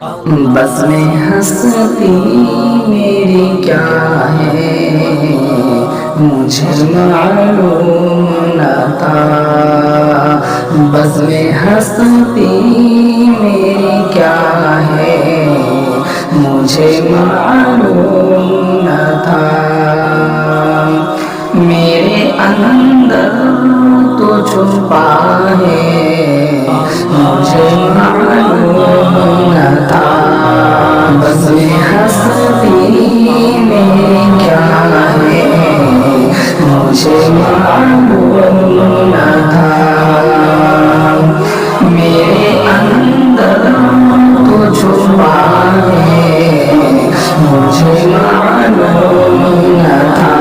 بس میں ہستی میری کیا ہے مجھے معلوم نہ تھا، بس میں ہستی میری کیا ہے مجھے معلوم نہ تھا، میرے اندر تو چھپا ہے مجھے معلوم نہ تھا، بس میں ہستی میں کیا ہے مجھے معلوم نہ تھا، میرے اندر تو چھپا ہے مجھے معلوم نہ تھا،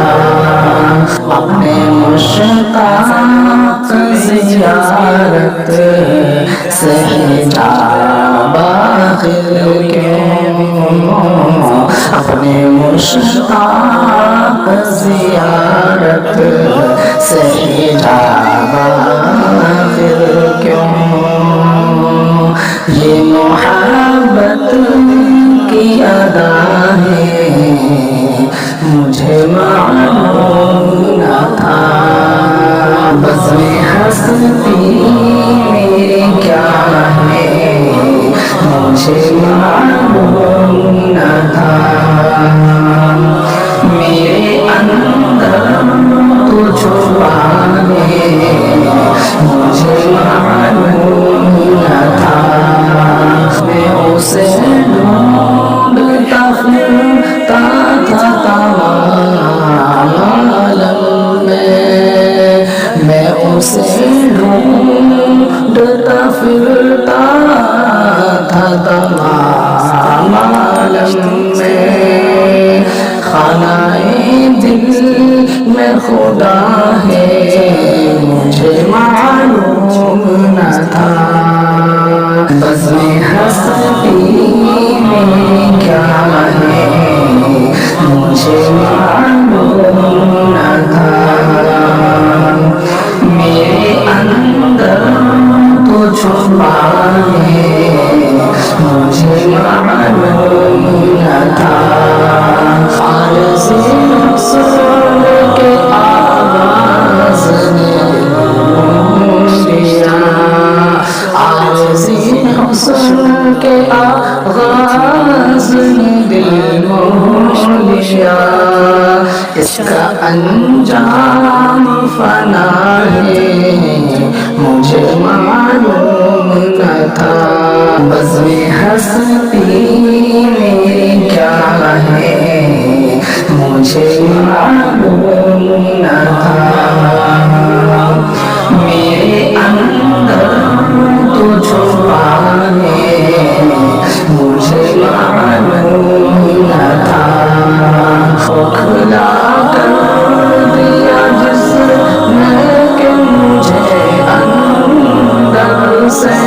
اپنے مشتاق زیارت سے حجاب آخر کیوں، اپنے مشتاق زیارت سے حجاب آخر کیوں، یہ محبت کی ادا ہے مجھے معلوم نہ تھا، بس میں ہستی میری کیا ہے مجھے معلوم نہ تھا، میرے اندر تو چھپا ہے مجھے معلوم نہ تھا، میں اسے ڈھونڈتا پھرتا تھا تمام عالم میں اسے ڈھونڈتا پھرتا تھا تمام عالم میں، خانۂ دل میں خدا ہے مجھے معلوم نہ تھا، بس میں ہستی میں کیا ہے مجھے معلوم نہ تھا، میرے اندر تو چھپا ہے مجھے معلوم نہ تھا، عارض رسول کے آواز نے دیا، عارض حسن کے آغاز نے دل مول لیا، اس کا انجام فنا ہے مجھے معلوم نہ تھا، بس میں ہستی میری کیا ہے مجھے معلوم نہ تھا، میرے اندر تو چھپا ہے مجھے معلوم نہ تھا، کھلا کر دیا جس نے کہ مجھے اندر سے،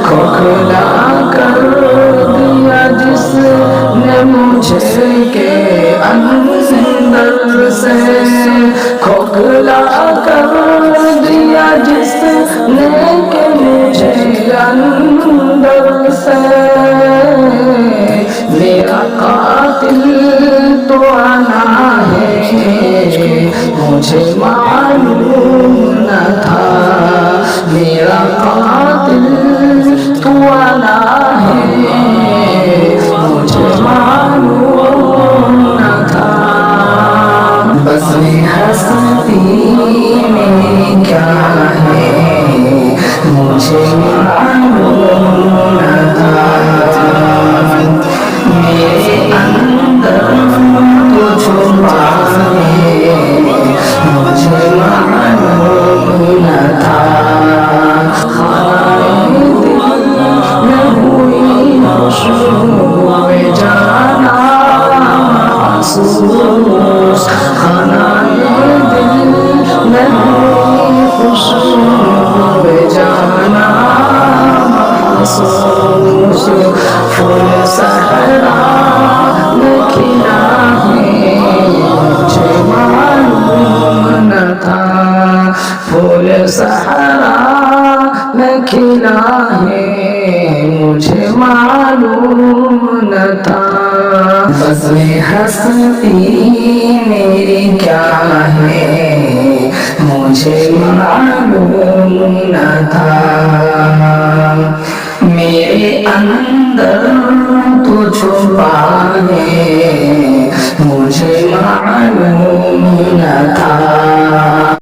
کھلا کر دیا جس نے مجھے کہ اندر سے، کھلا کر دیا جس نے کہ مجھے اندر سے، میرا قاتل تو آنا ہے مجھے معلوم نہ تھا، میرا قاتل تو آنا ہے مجھے معلوم نہ تھا، بس میں ہستی میں کیا ہے مجھے معلوم نہ تھا، میرے اندر تو چھپا ہے مجھے معلوم نہ تھا، خانۂ دل میں ہوئی خوشبو جانا محسوس، خانۂ دل میں ہوئی خوشبو جانا محسوس، پھول صحرا میں کھلا ہے مجھے معلوم نہ تھا، پھول صحرا میں کھلا ہے مجھے معلوم نہ تھا بس ہستی میری کیا ہے مجھے معلوم نہ تھا میرے اندر تو چھپا